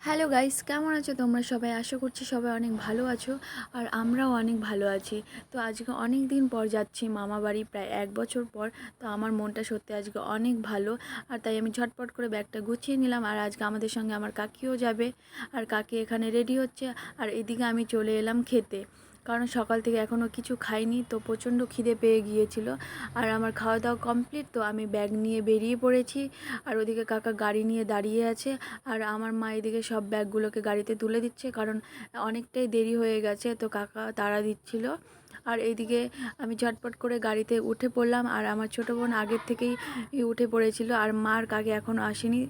Hello guys, কেমন আছো তোমরা সবাই? আশা করছি সবাই অনেক ভালো আছো। আর আমরাও অনেক ভালো আছি। তো আজকে অনেক দিন পর যাচ্ছি মামা বাড়ি, প্রায় 1 বছর পর। তো আমার মনটা সত্যি আজকে অনেক ভালো। আর তাই আমি ঝটপট করে ব্যাগটা গুছিয়ে নিলাম। আর আজকে আমাদের সঙ্গে আমার কাকিও যাবে। আর কাকি এখানে রেডি হচ্ছে। আর এদিকে আমি চলে এলাম খেতে, কারণ সকাল থেকে এখনও কিছু খাইনি, তো প্রচণ্ড খিদে পেয়ে গিয়েছিল। আর আমার খাওয়া দাওয়া কমপ্লিট, তো আমি ব্যাগ নিয়ে বেরিয়ে পড়েছি। আর ওদিকে কাকা গাড়ি নিয়ে দাঁড়িয়ে আছে। আর আমার মা এদিকে সব ব্যাগগুলোকে গাড়িতে তুলে দিচ্ছে, কারণ অনেকটাই দেরি হয়ে গেছে, তো কাকা তাড়া দিচ্ছিল। আর এইদিকে আমি ঝটপট করে গাড়িতে উঠে পড়লাম। আর আমার ছোটো বোন আগের থেকেই উঠে পড়েছিল। আর মার কাকি এখনও আসেনি,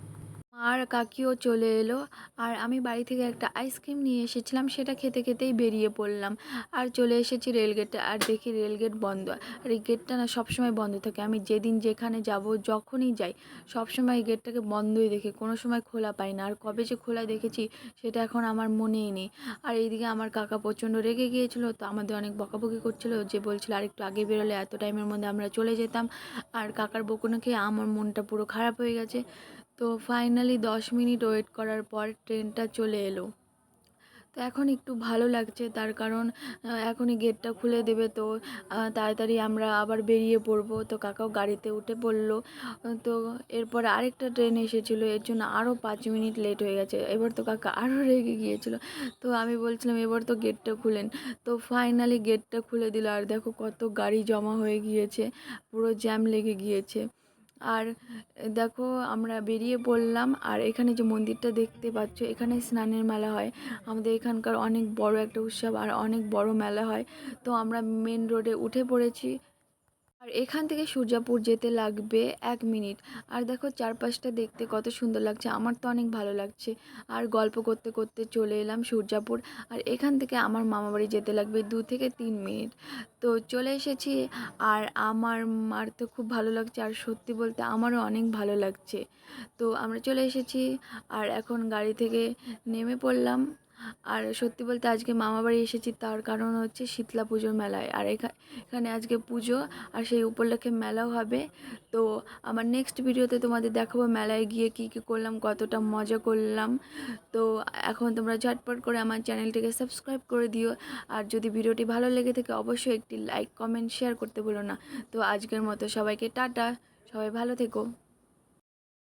আর কাকিও চলে এলো। আর আমি বাড়ি থেকে একটা আইসক্রিম নিয়ে এসেছিলাম, সেটা খেতে খেতেই বেরিয়ে পড়লাম। আর চলে এসেছি রেলগেটে। আর দেখি রেলগেট বন্ধ। আর এই গেটটা না সবসময় বন্ধ থাকে, আমি যেদিন যেখানে যাব যখনই যাই সবসময় এই গেটটাকে বন্ধই দেখি, কোনো সময় খোলা পাই না। আর কবে যে খোলা দেখেছি সেটা এখন আমার মনেই নেই। আর এইদিকে আমার কাকা প্রচণ্ড রেগে গিয়েছিল, তো আমাদের অনেক বকাবকি করছিল, যে বলছিল আর একটু আগে বেরোলে এত টাইমের মধ্যে আমরা চলে যেতাম। আর কাকার বকুনি খেয়ে আমার মনটা পুরো খারাপ হয়ে গেছে। তো ফাইনালি 10 মিনিট ওয়েট করার পর ট্রেনটা চলে এলো। তো এখন একটু ভালো লাগছে, তার কারণ এখনই গেটটা খুলে দেবে, তো তাড়াতাড়ি আমরা আবার বেরিয়ে পড়বো। তো কাকাও গাড়িতে উঠে পড়লো। তো এরপর আরেকটা ট্রেন এসেছিলো, এর জন্য আরও 5 মিনিট লেট হয়ে গেছে। এবার তো কাকা আরও রেগে গিয়েছিলো। তো আমি বলছিলাম এবার তো গেটটা খুলেন। তো ফাইনালি গেটটা খুলে দিল। আর দেখো কত গাড়ি জমা হয়ে গিয়েছে, পুরো জ্যাম লেগে গিয়েছে। আর দেখো আমরা বেরিয়ে পড়লাম। আর এখানে যে মন্দিরটা দেখতে পাচ্ছ, এখানে স্নানের মেলা হয়। আমাদের এখানকার অনেক বড় একটা উৎসব, আর অনেক বড় মেলা হয়। তো আমরা মেন রোডে উঠে পড়েছি। আর এখান থেকে সূর্যাপুর যেতে লাগবে 1 মিনিট। আর দেখো চারপাশটা দেখতে কত সুন্দর লাগছে, আমার তো অনেক ভালো লাগছে। আর গল্প করতে করতে চলে এলাম সূর্যাপুর। আর এখান থেকে আমার মামাবাড়ি যেতে লাগবে 2 থেকে 3 মিনিট। তো চলে এসেছি। আর আমার মার তো খুব ভালো লাগছে, আর সত্যি বলতে আমারও অনেক ভালো লাগছে। তো আমরা চলে এসেছি। আর এখন গাড়ি থেকে নেমে পড়লাম। আর সত্যি বলতে আজকে মামাবাড়ি এসেছি, তার কারণ হচ্ছে শীতলা পুজোর মেলায়। আর এখানে আজকে পুজো, আর সেই উপলক্ষে মেলাও হবে। তো আমার নেক্সট ভিডিওতে তোমাদের দেখাবো মেলায় গিয়ে কী কী করলাম, কতটা মজা করলাম। তো এখন তোমরা ঝটপট করে আমার চ্যানেলটিকে সাবস্ক্রাইব করে দিও। আর যদি ভিডিওটি ভালো লেগে থাকে অবশ্যই একটি লাইক, কমেন্ট, শেয়ার করতে ভুলো না। তো আজকের মতো সবাইকে টাটা, সবাই ভালো থেকো।